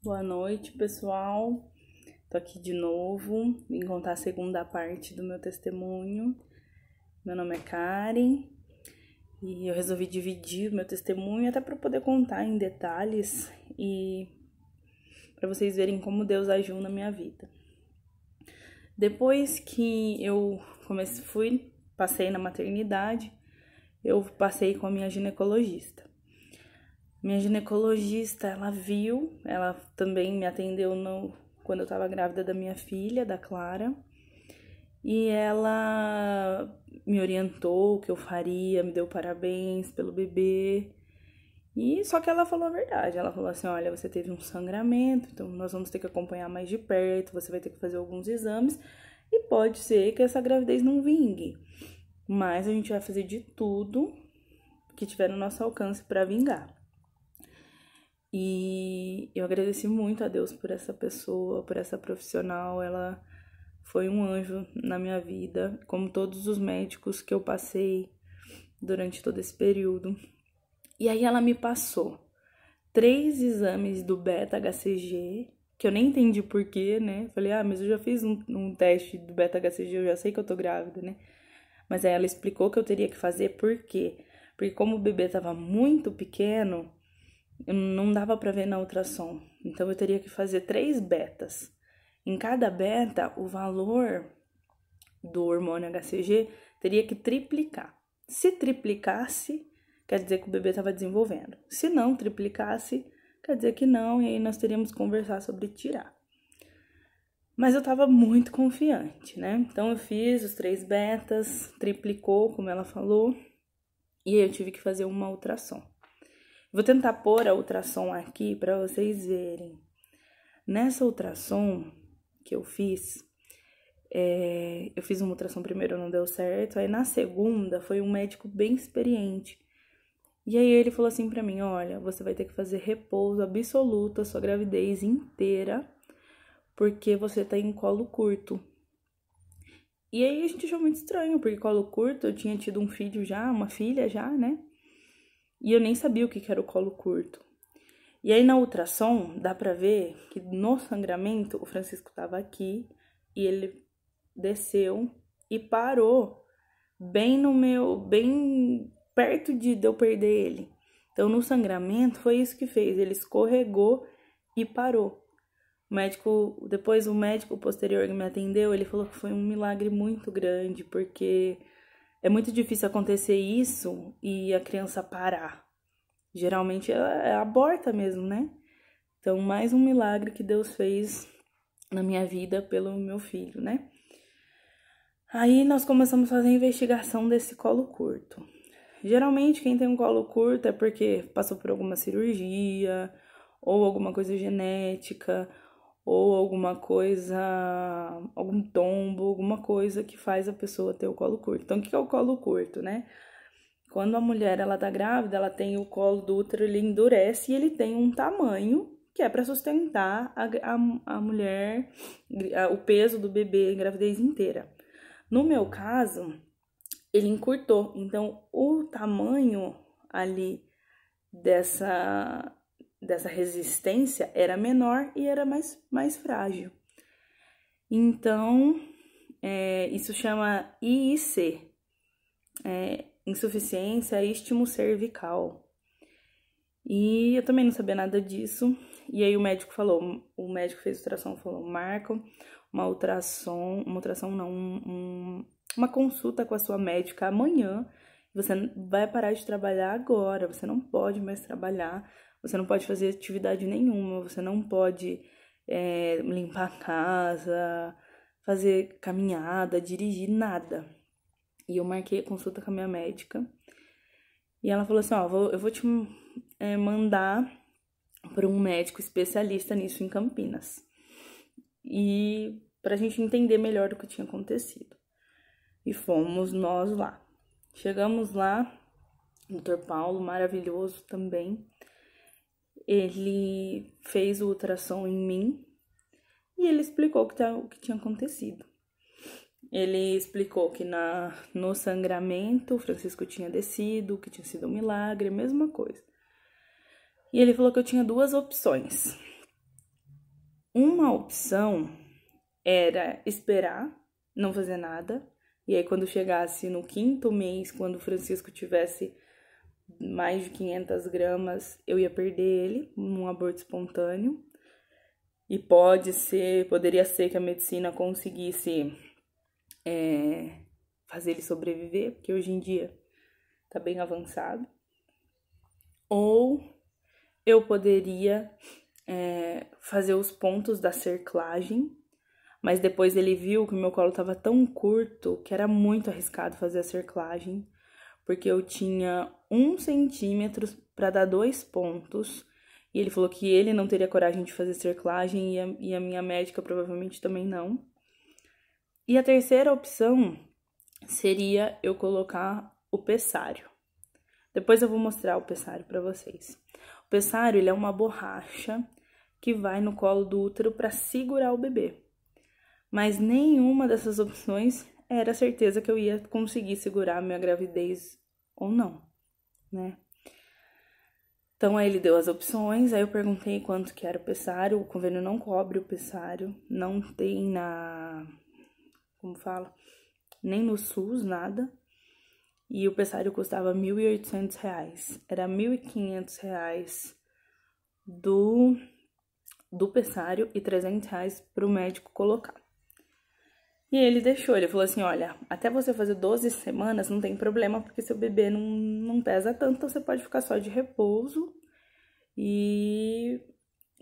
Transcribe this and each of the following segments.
Boa noite, pessoal. Tô aqui de novo, vim contar a segunda parte do meu testemunho. Meu nome é Karen e eu resolvi dividir o meu testemunho até para poder contar em detalhes e para vocês verem como Deus agiu na minha vida. Depois que eu passei na maternidade, eu passei com a minha ginecologista. Minha ginecologista, ela também me atendeu quando eu tava grávida da minha filha, da Clara, e ela me orientou o que eu faria, me deu parabéns pelo bebê, e só que ela falou a verdade, ela falou assim, olha, você teve um sangramento, então nós vamos ter que acompanhar mais de perto, você vai ter que fazer alguns exames, e pode ser que essa gravidez não vingue, mas a gente vai fazer de tudo que tiver no nosso alcance para vingar. E eu agradeci muito a Deus por essa pessoa, por essa profissional. Ela foi um anjo na minha vida, como todos os médicos que eu passei durante todo esse período. E aí ela me passou 3 exames do beta-HCG, que eu nem entendi porquê, né? Falei, mas eu já fiz um teste do beta-HCG, eu já sei que eu tô grávida, né? Mas aí ela explicou que eu teria que fazer por quê? Porque como o bebê tava muito pequeno, não dava para ver na ultrassom, então eu teria que fazer 3 betas. Em cada beta, o valor do hormônio HCG teria que triplicar. Se triplicasse, quer dizer que o bebê estava desenvolvendo. Se não triplicasse, quer dizer que não, e aí nós teríamos que conversar sobre tirar. Mas eu estava muito confiante, né? Então eu fiz os 3 betas, triplicou, como ela falou, e aí eu tive que fazer uma ultrassom. Vou tentar pôr a ultrassom aqui para vocês verem. Nessa ultrassom que eu fiz uma ultrassom primeiro, não deu certo. Aí na segunda foi um médico bem experiente. E aí ele falou assim pra mim, olha, você vai ter que fazer repouso absoluto a sua gravidez inteira, porque você tá em colo curto. E aí a gente achou muito estranho, porque colo curto, eu tinha tido um filho já, uma filha já, né? E eu nem sabia o que era o colo curto. E aí na ultrassom dá pra ver que no sangramento o Francisco tava aqui e ele desceu e parou bem perto de eu perder ele. Então no sangramento foi isso que fez, ele escorregou e parou. O médico posterior que me atendeu, ele falou que foi um milagre muito grande, porque é muito difícil acontecer isso e a criança parar. Geralmente ela aborta mesmo, né? Então, mais um milagre que Deus fez na minha vida pelo meu filho, né? Aí nós começamos a fazer a investigação desse colo curto. Geralmente quem tem um colo curto é porque passou por alguma cirurgia, ou alguma coisa genética, ou algum tombo, alguma coisa que faz a pessoa ter o colo curto. Então, o que é o colo curto, né? Quando a mulher ela tá grávida, ela tem o colo do útero, ele endurece e ele tem um tamanho que é para sustentar a mulher, o peso do bebê a gravidez inteira. No meu caso, ele encurtou, então o tamanho ali dessa resistência era menor e era mais frágil. Então, isso chama IIC, insuficiência istmo-cervical. E eu também não sabia nada disso. E aí o médico fez ultrassom, falou, marca uma consulta com a sua médica amanhã. Você vai parar de trabalhar agora, você não pode mais trabalhar, você não pode fazer atividade nenhuma, você não pode limpar a casa, fazer caminhada, dirigir, nada. E eu marquei a consulta com a minha médica. E ela falou assim, eu vou te mandar para um médico especialista nisso em Campinas. E pra gente entender melhor o que tinha acontecido. E fomos nós lá. Chegamos lá, o Dr. Paulo, maravilhoso também. Ele fez o ultrassom em mim e ele explicou o que tinha acontecido. Ele explicou que no sangramento o Francisco tinha descido, que tinha sido um milagre, a mesma coisa. E ele falou que eu tinha 2 opções. Uma opção era esperar, não fazer nada, e aí quando chegasse no 5º mês, quando o Francisco tivesse mais de 500 gramas, eu ia perder ele num aborto espontâneo. E poderia ser que a medicina conseguisse fazer ele sobreviver, porque hoje em dia tá bem avançado. Ou eu poderia fazer os pontos da cerclagem, mas depois ele viu que o meu colo tava tão curto que era muito arriscado fazer a cerclagem, porque eu tinha 1 centímetro para dar 2 pontos, e ele falou que ele não teria coragem de fazer cerclagem e a minha médica provavelmente também não. E a terceira opção seria eu colocar o pessário. Depois eu vou mostrar o pessário para vocês. O pessário, ele é uma borracha que vai no colo do útero para segurar o bebê. Mas nenhuma dessas opções era certeza que eu ia conseguir segurar a minha gravidez ou não, né? Então, aí ele deu as opções, aí eu perguntei quanto que era o pessário, o convênio não cobre o pessário, não tem nem no SUS, nada. E o pessário custava R$ 1.800, era R$ 1.500 do pessário e R$ 300 pro médico colocar. E ele deixou, ele falou assim, olha, até você fazer 12 semanas não tem problema, porque seu bebê não pesa tanto, então você pode ficar só de repouso. E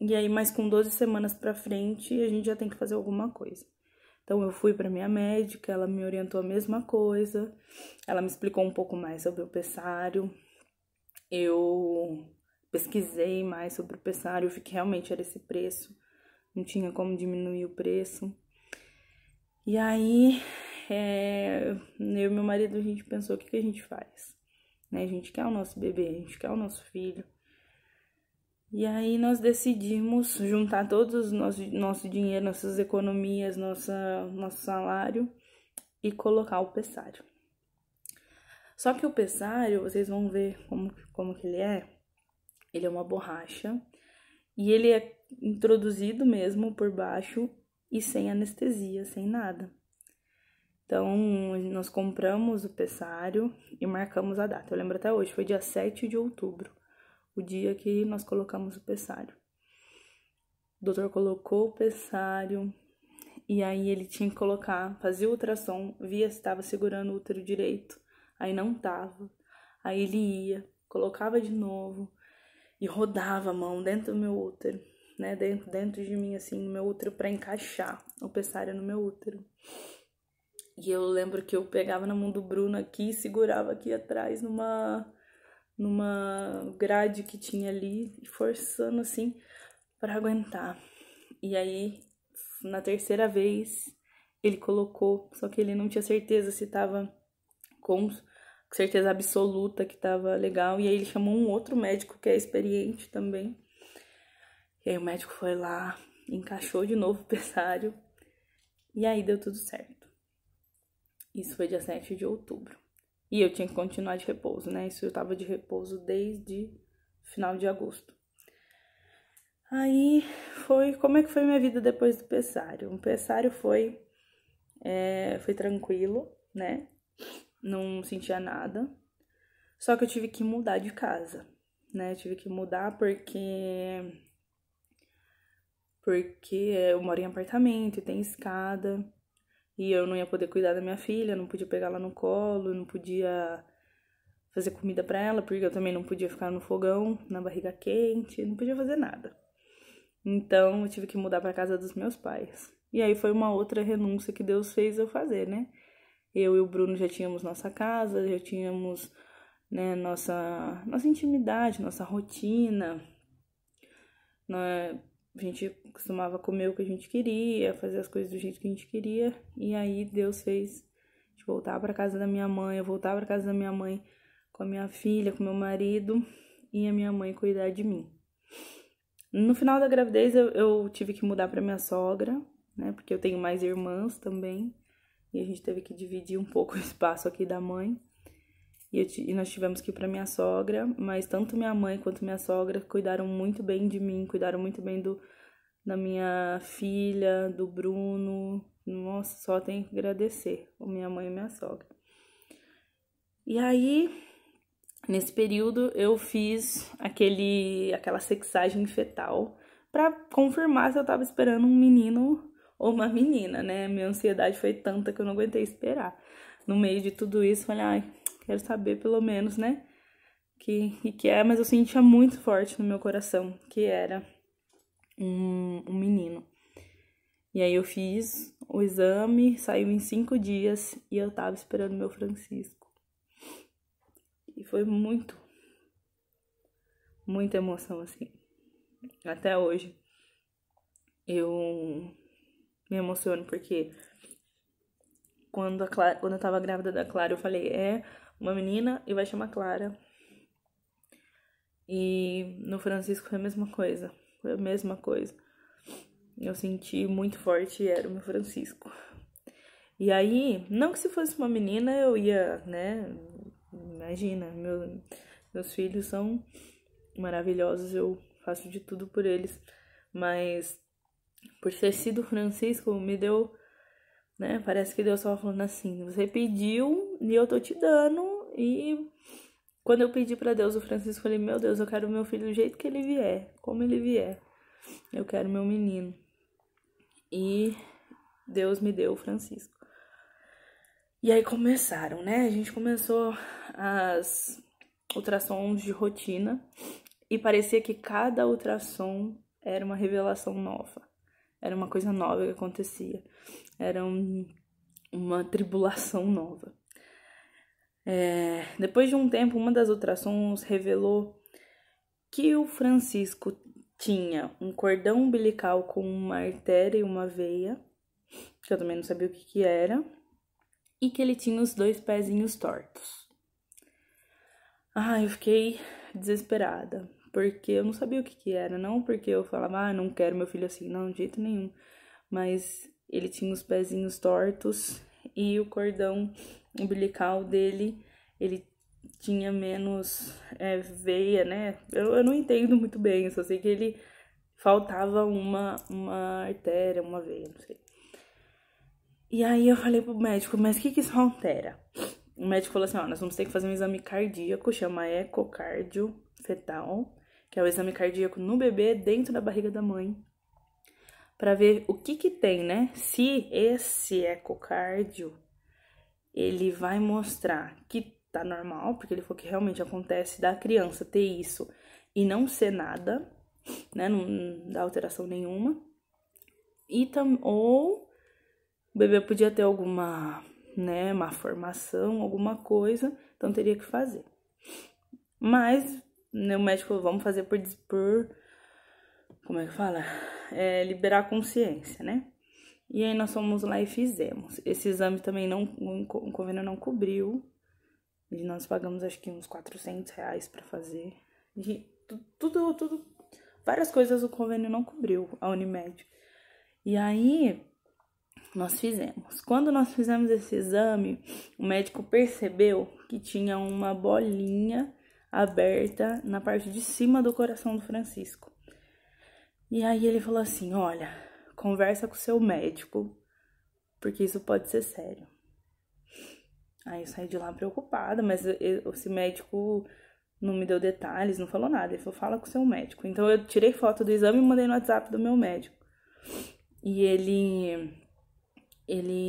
aí, mais com 12 semanas pra frente, a gente já tem que fazer alguma coisa. Então, eu fui pra minha médica, ela me orientou a mesma coisa, ela me explicou um pouco mais sobre o pessário, eu pesquisei mais sobre o pessário, vi que realmente era esse preço, não tinha como diminuir o preço. E aí, eu e meu marido, a gente pensou, o que a gente faz? Né? A gente quer o nosso bebê, a gente quer o nosso filho. E aí, nós decidimos juntar todos nosso dinheiro, nossas economias, nosso salário e colocar o pessário. Só que o pessário, vocês vão ver como que ele é. Ele é uma borracha e ele é introduzido mesmo por baixo e sem anestesia, sem nada. Então, nós compramos o pessário e marcamos a data. Eu lembro até hoje, foi dia 7 de outubro, o dia que nós colocamos o pessário. O doutor colocou o pessário e aí ele tinha que colocar, fazia o ultrassom, via se estava segurando o útero direito, aí não tava. Aí ele ia, colocava de novo e rodava a mão dentro do meu útero, né, dentro de mim, assim, no meu útero, pra encaixar o pessário no meu útero. E eu lembro que eu pegava na mão do Bruno aqui e segurava aqui atrás numa grade que tinha ali, forçando assim pra aguentar. E aí, na terceira vez, ele colocou, só que ele não tinha certeza se tava com certeza absoluta que tava legal. E aí ele chamou um outro médico que é experiente também. E aí o médico foi lá, encaixou de novo o pessário. E aí deu tudo certo. Isso foi dia 7 de outubro. E eu tinha que continuar de repouso, né? Isso eu tava de repouso desde final de agosto. Aí como é que foi minha vida depois do pessário? O pessário foi tranquilo, né? Não sentia nada. Só que eu tive que mudar de casa, né? Eu tive que mudar porque eu moro em apartamento e tem escada. E eu não ia poder cuidar da minha filha, não podia pegar ela no colo, não podia fazer comida pra ela, porque eu também não podia ficar no fogão, na barriga quente, não podia fazer nada. Então, eu tive que mudar pra casa dos meus pais. E aí foi uma outra renúncia que Deus fez eu fazer, né? Eu e o Bruno já tínhamos nossa casa, já tínhamos, né, nossa intimidade, nossa rotina. A gente costumava comer o que a gente queria, fazer as coisas do jeito que a gente queria. E aí Deus fez de voltar pra casa da minha mãe, eu voltar pra casa da minha mãe com a minha filha, com meu marido, e a minha mãe cuidar de mim. No final da gravidez eu tive que mudar pra minha sogra, né? Porque eu tenho mais irmãs também. E a gente teve que dividir um pouco o espaço aqui da mãe. E nós tivemos que ir pra minha sogra, mas tanto minha mãe quanto minha sogra cuidaram muito bem de mim, cuidaram muito bem da minha filha, do Bruno. Nossa, só tenho que agradecer a minha mãe e minha sogra. E aí, nesse período, eu fiz aquela sexagem fetal pra confirmar se eu tava esperando um menino ou uma menina, né? Minha ansiedade foi tanta que eu não aguentei esperar. No meio de tudo isso, falei, ai, quero saber pelo menos, né? Que é, mas eu sentia muito forte no meu coração que era um menino. E aí eu fiz o exame, saiu em 5 dias e eu tava esperando meu Francisco. E foi muita emoção, assim. Até hoje eu me emociono porque quando eu tava grávida da Clara, eu falei, é uma menina e vai chamar Clara. E no Francisco foi a mesma coisa. Foi a mesma coisa. Eu senti muito forte e era o meu Francisco. E aí, não que se fosse uma menina eu ia, né? Imagina, meus filhos são maravilhosos, eu faço de tudo por eles. Mas por ter sido Francisco, me deu, né? Parece que Deus estava falando assim: você pediu e eu tô te dando. E quando eu pedi pra Deus o Francisco, eu falei: meu Deus, eu quero meu filho do jeito que ele vier, como ele vier. Eu quero meu menino. E Deus me deu o Francisco. E aí começaram, né? A gente começou as ultrassons de rotina e parecia que cada ultrassom era uma revelação nova. Era uma coisa nova que acontecia. Era uma tribulação nova. Depois de um tempo, uma das ultrassons revelou que o Francisco tinha um cordão umbilical com uma artéria e uma veia, que eu também não sabia o que era, e que ele tinha os 2 pezinhos tortos. Eu fiquei desesperada, porque eu não sabia o que era, não porque eu falava, não quero meu filho assim, não, de jeito nenhum, mas ele tinha os pezinhos tortos e o cordão umbilical dele, ele tinha menos veia, né? Eu não entendo muito bem, só sei que ele faltava uma artéria, uma veia, não sei. E aí eu falei pro médico, mas o que isso altera? O médico falou assim, nós vamos ter que fazer um exame cardíaco, chama ecocardio fetal, que é o exame cardíaco no bebê dentro da barriga da mãe, para ver o que tem, né? Se esse ecocardio, ele vai mostrar que tá normal, porque ele falou que realmente acontece da criança ter isso e não ser nada, né? Não dá alteração nenhuma. Ou o bebê podia ter alguma, né, má formação, alguma coisa, então teria que fazer. Mas, né, o médico falou, vamos fazer por como é que fala? Liberar a consciência, né? E aí nós fomos lá e fizemos. Esse exame também o convênio não cobriu. E nós pagamos acho que uns R$400 pra fazer. E tudo, várias coisas o convênio não cobriu, a Unimed. E aí nós fizemos. Quando nós fizemos esse exame, o médico percebeu que tinha uma bolinha aberta na parte de cima do coração do Francisco. E aí ele falou assim, olha, conversa com o seu médico, porque isso pode ser sério. Aí eu saí de lá preocupada, mas esse médico não me deu detalhes, não falou nada. Ele falou, fala com o seu médico. Então eu tirei foto do exame e mandei no WhatsApp do meu médico. E ele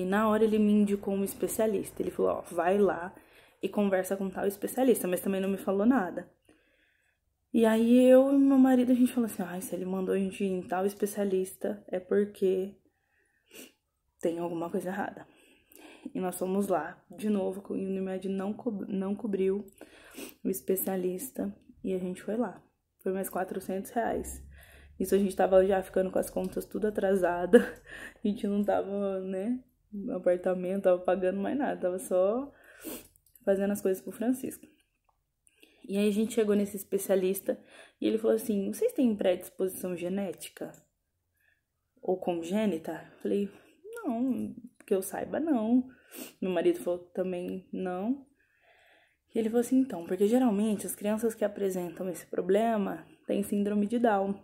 na hora ele me indicou um especialista. Ele falou, vai lá e conversa com tal especialista, mas também não me falou nada. E aí eu e meu marido, a gente falou assim, se ele mandou a gente ir em tal especialista, é porque tem alguma coisa errada. E nós fomos lá, de novo, o Unimed não cobriu o especialista, e a gente foi lá. Foi mais R$400. Isso a gente tava já ficando com as contas tudo atrasada, a gente não tava, né, no apartamento, tava pagando mais nada, tava só fazendo as coisas pro Francisco. E aí a gente chegou nesse especialista e ele falou assim, vocês têm predisposição genética? Ou congênita? Eu falei, não, que eu saiba, não. Meu marido falou também não. E ele falou assim, então, porque geralmente as crianças que apresentam esse problema têm síndrome de Down.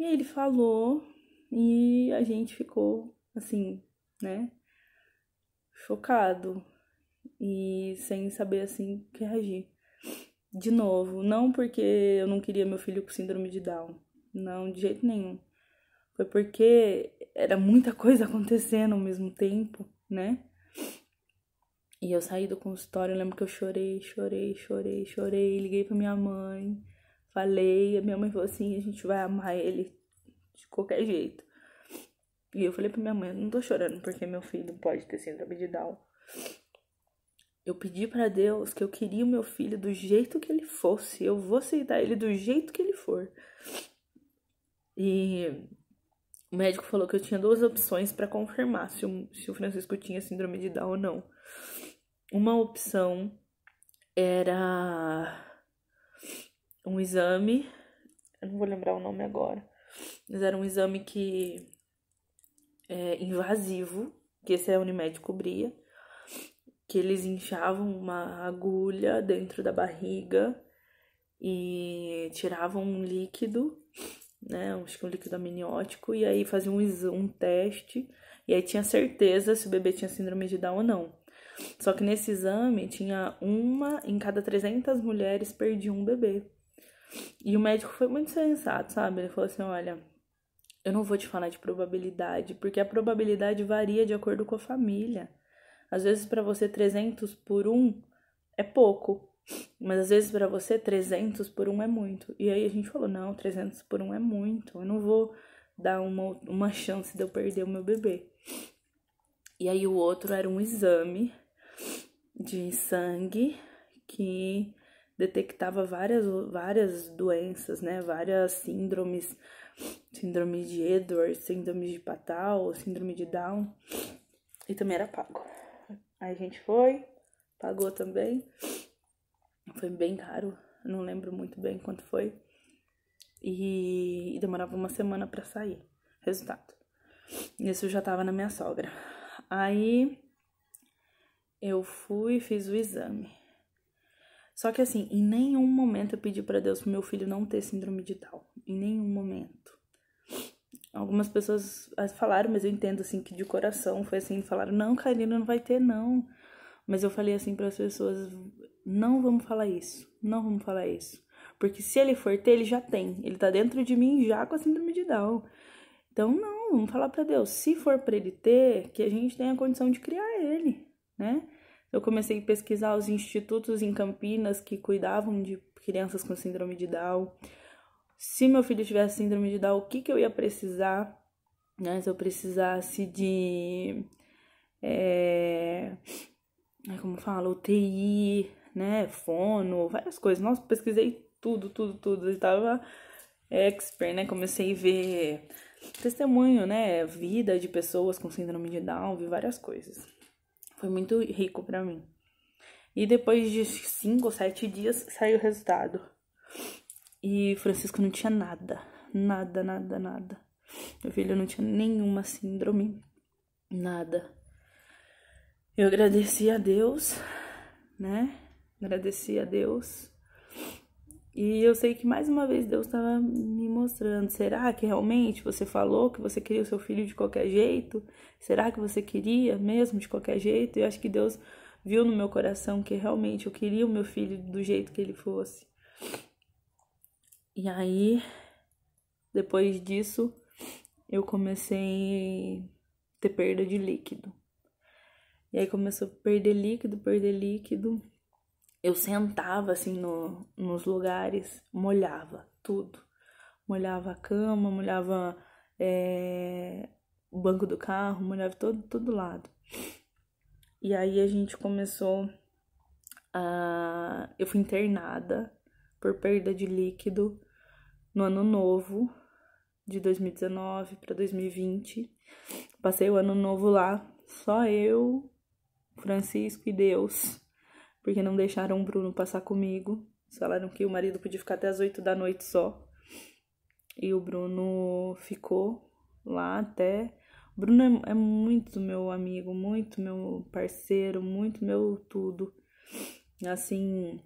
E aí ele falou e a gente ficou assim, né, chocado e sem saber assim o que reagir. De novo, não porque eu não queria meu filho com síndrome de Down, não, de jeito nenhum. Foi porque era muita coisa acontecendo ao mesmo tempo, né? E eu saí do consultório, eu lembro que eu chorei, liguei pra minha mãe, falei, a minha mãe falou assim, a gente vai amar ele de qualquer jeito. E eu falei pra minha mãe, eu não tô chorando porque meu filho pode ter síndrome de Down. Eu pedi pra Deus que eu queria o meu filho do jeito que ele fosse. Eu vou aceitar ele do jeito que ele for. E o médico falou que eu tinha 2 opções pra confirmar se o Francisco tinha síndrome de Down ou não. Uma opção era um exame, eu não vou lembrar o nome agora, mas era um exame que é invasivo, que esse a Unimed cobria, que eles inchavam uma agulha dentro da barriga e tiravam um líquido, né, acho que um líquido amniótico, e aí faziam um teste, e aí tinha certeza se o bebê tinha síndrome de Down ou não. Só que nesse exame tinha 1 em cada 300 mulheres perdia um bebê. E o médico foi muito sensato, sabe? Ele falou assim, olha, eu não vou te falar de probabilidade, porque a probabilidade varia de acordo com a família. Às vezes para você 300 por 1 é pouco, mas às vezes para você 300 por 1 é muito. E aí a gente falou, não, 300 por 1 é muito, eu não vou dar uma chance de eu perder o meu bebê. E aí o outro era um exame de sangue que detectava várias doenças, né? Várias síndromes, síndrome de Edwards, síndrome de Patal, síndrome de Down, e também era pago. Aí a gente foi, pagou também, foi bem caro, não lembro muito bem quanto foi, e demorava 1 semana pra sair resultado. Isso já tava na minha sogra. Aí eu fui e fiz o exame. Só que assim, em nenhum momento eu pedi pra Deus pro meu filho não ter síndrome de Down. Em nenhum momento. Algumas pessoas falaram, mas eu entendo assim que de coração foi assim, falaram, não, Karina, não vai ter não. Mas eu falei assim para as pessoas, não vamos falar isso, não vamos falar isso. Porque se ele for ter, ele já tem. Ele tá dentro de mim já com a síndrome de Down. Então, não, vamos falar pra Deus. Se for pra ele ter, que a gente tenha a condição de criar ele, né? Eu comecei a pesquisar os institutos em Campinas que cuidavam de crianças com síndrome de Down. Se meu filho tivesse síndrome de Down, o que eu ia precisar, né? Se eu precisasse de... como fala? UTI, né? Fono, várias coisas. Nossa, pesquisei tudo. Eu tava expert, né? Comecei a ver testemunho, né? Vida de pessoas com síndrome de Down, vi várias coisas. Foi muito rico pra mim. E depois de 5 ou 7 dias, saiu o resultado. E Francisco não tinha nada. Nada. Meu filho não tinha nenhuma síndrome. Nada. Eu agradeci a Deus, né? Agradeci a Deus. E eu sei que mais uma vez Deus estava me mostrando. Será que realmente você falou que você queria o seu filho de qualquer jeito? Será que você queria mesmo de qualquer jeito? Eu acho que Deus viu no meu coração que realmente eu queria o meu filho do jeito que ele fosse. E aí, depois disso, eu comecei a ter perda de líquido. E aí começou a perder líquido. Eu sentava assim nos lugares, molhava tudo. Molhava a cama, molhava o banco do carro, molhava todo lado. E aí a gente começou a... Eu fui internada por perda de líquido no ano novo, de 2019 para 2020. Passei o ano novo lá, só eu, Francisco e Deus, porque não deixaram o Bruno passar comigo. Falaram que o marido podia ficar até as 8 da noite só. E o Bruno ficou lá até... O Bruno é muito meu amigo, muito meu parceiro, muito meu tudo. Assim,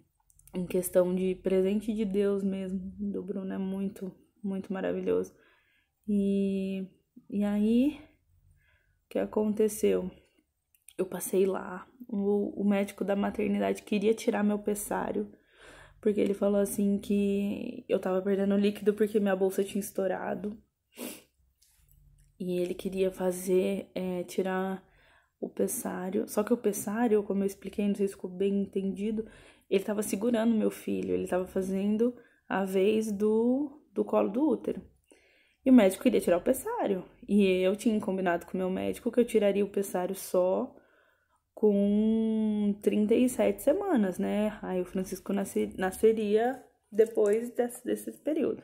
em questão de presente de Deus mesmo, do Bruno é muito maravilhoso. E aí, o que aconteceu? Eu passei lá, o médico da maternidade queria tirar meu pessário, porque ele falou assim que eu tava perdendo líquido porque minha bolsa tinha estourado. E ele queria tirar o pessário. Só que o pessário, como eu expliquei, não sei se ficou bem entendido, ele tava segurando meu filho, ele tava fazendo a vez do colo do útero. E o médico queria tirar o pessário. E eu tinha combinado com o meu médico que eu tiraria o pessário só com 37 semanas, né? Aí o Francisco nasceria depois desse período.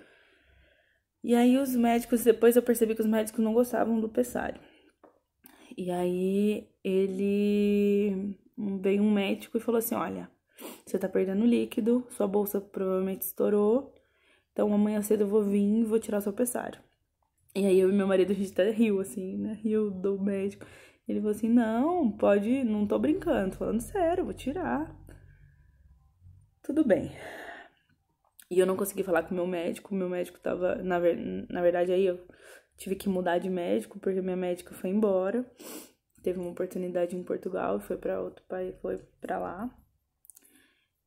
E aí os médicos, depois eu percebi que os médicos não gostavam do pessário. E aí veio um médico e falou assim, olha, você tá perdendo líquido, sua bolsa provavelmente estourou, então amanhã cedo eu vou vir e vou tirar o seu pessário. E aí eu e meu marido, a gente até riu, assim, né? Riu do médico. Ele falou assim, não, pode, não tô brincando, tô falando sério, vou tirar. Tudo bem. E eu não consegui falar com o meu médico tava, na verdade, aí eu tive que mudar de médico, porque minha médica foi embora, teve uma oportunidade em Portugal, foi para outro país, foi para lá,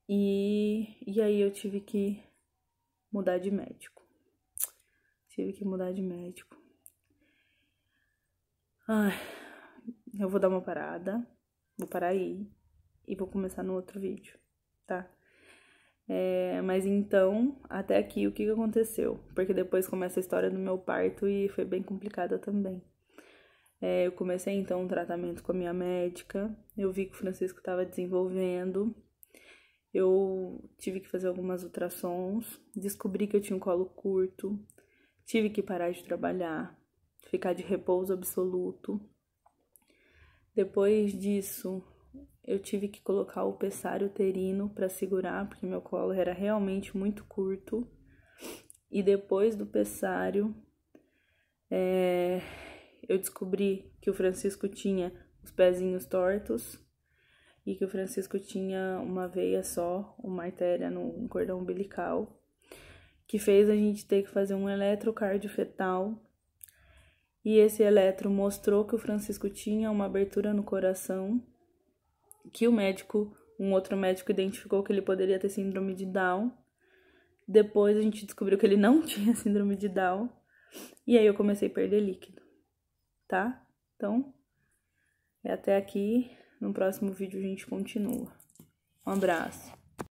e aí eu tive que mudar de médico, Ai, eu vou dar uma parada, vou parar aí, e vou começar no outro vídeo, tá? Mas então, até aqui, o que aconteceu? Porque depois começa a história do meu parto e foi bem complicada também. Eu comecei então um tratamento com a minha médica, eu vi que o Francisco estava desenvolvendo, eu tive que fazer algumas ultrassons, descobri que eu tinha um colo curto, tive que parar de trabalhar, ficar de repouso absoluto. Depois disso, eu tive que colocar o pessário uterino para segurar, porque meu colo era realmente muito curto. E depois do pessário, eu descobri que o Francisco tinha os pezinhos tortos e que o Francisco tinha uma veia só, uma artéria no cordão umbilical, que fez a gente ter que fazer um eletrocardiofetal. E esse eletro mostrou que o Francisco tinha uma abertura no coração, que um outro médico identificou que ele poderia ter síndrome de Down. Depois a gente descobriu que ele não tinha síndrome de Down. E aí eu comecei a perder líquido, tá? Então, até aqui. No próximo vídeo a gente continua. Um abraço.